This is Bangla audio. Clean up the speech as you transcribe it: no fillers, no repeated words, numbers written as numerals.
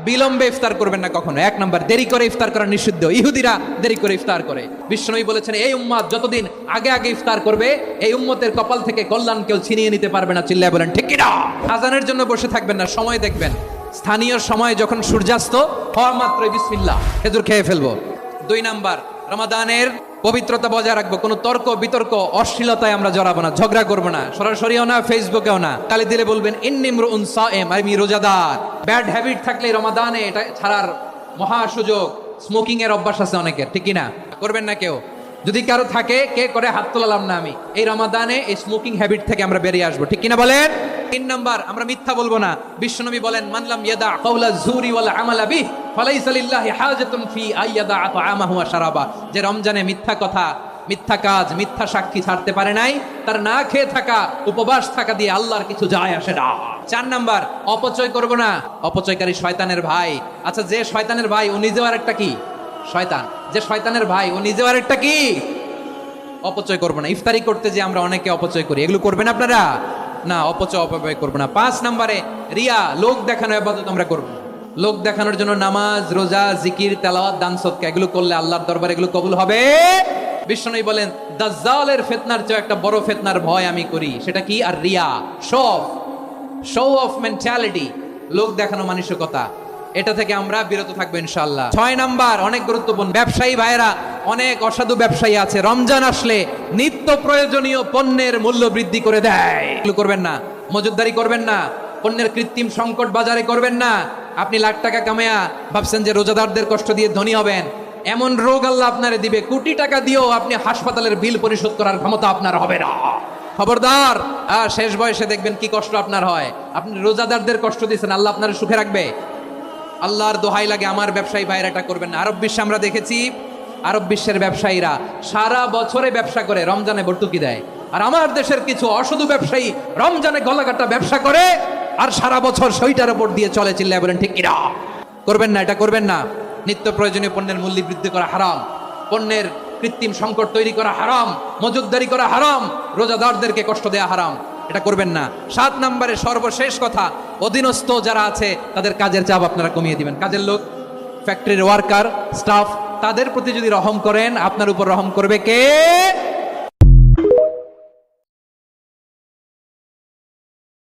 বিলম্বে ইফতার করবেন না কখনো। এক নাম্বার, দেরি করে ইফতার করা নিষিদ্ধ। ইহুদিরা দেরি করে ইফতার করে। বিশ্বনবী বলেছেন, এই উম্মত যতদিন আগে আগে ইফতার করবে, এই উম্মতের কপাল থেকে কল্যাণ কেউ ছিনিয়ে নিতে পারবে না। চিল্লায় বলেন ঠিক কিনা? আজানের জন্য বসে থাকবেন না, সময় দেখবেন। স্থানীয় সময় যখন সূর্যাস্ত হওয়া মাত্রই বিসমিল্লাহ, খেজুর খেয়ে ফেলবো। 2 নাম্বার, রমাদানের পবিত্রতা বজায় রাখবো। কোনো তর্ক বিতর্ক অশ্লীলতায় আমরা জড়াবো না, ঝগড়া করবো না, সরাসরিও না, ফেসবুকেও না। কালি দিলে বলবেন ইন্নী ইমরুউন সায়েম, আমি রোজাদার। ব্যাড হ্যাবিট থাকলে রমাদানে এটা ছাড়ার মহা সুযোগ। স্মোকিং এর অভ্যাস আছে অনেকের, ঠিক কিনা? করবেন না কেউ। যদি কারো থাকে, কে করে হাত তোলালাম না আমি। এই রমাদানে এই স্মোকিং হ্যাবিট থেকে আমরা বেরিয়ে আসবো, ঠিক কিনা বলেন? 3 নাম্বার, আমরা মিথ্যা বলবো না। বিশ্বনবী বলেন, মানলাম ইয়াদা কাওলা যুরি ওয়াল আমালা বিহি ফালাইসা লিল্লাহি হাজাতুন ফি আইয়াদা তাআমাহু ওয়া শারাবা। যে রমজানে মিথ্যা কথা, মিথ্যা কাজ, মিথ্যা সাক্ষী ছাড়তে পারে নাই, তার না খেয়ে থাকা, উপবাস থাকা দিয়ে আল্লাহর কিছু যায় আসে না। 4 নাম্বার, অপচয় করব না। অপচয়কারী শয়তানের ভাই। আচ্ছা, যে শয়তানের ভাই ও নিজেও আরেকটা কি? শয়তান। যে শয়তানের ভাই ও নিজেও আরেকটা কি? অপচয় করব না। ইফতারি করতে যে আমরা অনেকে অপচয় করি, এগুলো করবেন আপনারা না। অপব্যয় করবো না। 5 নম্বরে, রিয়া, লোক দেখানো ইবাদত আমরা করব। লোক দেখানোর জন্য নামাজ, রোজা, জিকির, তেলাওয়াত, দান সদকা এগুলো করলে আল্লাহর দরবারে এগুলো কবুল হবে। বিশ্বনবী বলেন, দাজ্জালের ফিতনার চেয়ে একটা বড় ফিতনার ভয় আমি করি। সেটা কি? আর রিয়া, শো অফ মেন্টালিটি, লোক দেখানো মানসিকতা। এটা থেকে আমরা বিরত থাকবো ইনশাআল্লাহ। 6 নাম্বার, অনেক গুরুত্বপূর্ণ। ব্যবসায়ী ভাইয়েরা, অনেক অসাধু ব্যবসায়ী আছে, রমজান আসলে নিত্য প্রয়োজনীয় পণ্যের মূল্য বৃদ্ধি করে দেয়। এগুলো করবেন না। মজুদদারি করবেন না। পণ্যের কৃত্রিম সংকট বাজারে করবেন না। আপনি লাখ টাকা কামায়া ভাবছেন যে রোজাদারদের কষ্ট দিয়ে ধনী হবেন। এমন রোগ আল্লাহ আপনারে দিবে, কোটি টাকা দিয়েও আপনি হাসপাতালের বিল পরিশোধ করার ক্ষমতা আপনার হবে না। খবরদার। শেষ বয়সে দেখবেন কি কষ্ট আপনার হয়। আপনি রোজাদারদের কষ্ট দিয়েছেন, আল্লাহ আপনার সুখে রাখবে? আল্লাহর দোহাই লাগে, আমার ব্যবসায়ী ভাইরা এটা করবেন না। আরব বিশ্বে আমরা দেখেছি, আরব বিশ্বের ব্যবসায়ীরা সারা বছরে ব্যবসা করে, রমজানে ভর্তুকি দেয়। আর আমার দেশের কিছু অসাধু ব্যবসায়ী রমজানে গলাকাটা ব্যবসা করে আর সারা বছর সেইটার উপর দিয়ে চলে। চিল্লায় বলেন ঠিক কিনা? করবেন না, এটা করবেন না। নিত্য প্রয়োজনীয় পণ্যের মূল্য বৃদ্ধি করা হারাম, পণ্যের কৃত্রিম সংকট তৈরি করা হারাম, মজুদদারি করা হারাম, রোজাদারদেরকে কষ্ট দেয়া হারাম। এটা করবেন না। 7 নম্বরে সর্বশেষ কথা, অধীনস্থ যারা আছে তাদের কাজের চাপ আপনারা কমিয়ে দিবেন। কাজের লোক, ফ্যাক্টরির ওয়ার্কার, স্টাফ, তাদের প্রতি যদি রহম করেন, আপনার উপর রহম করবে কে?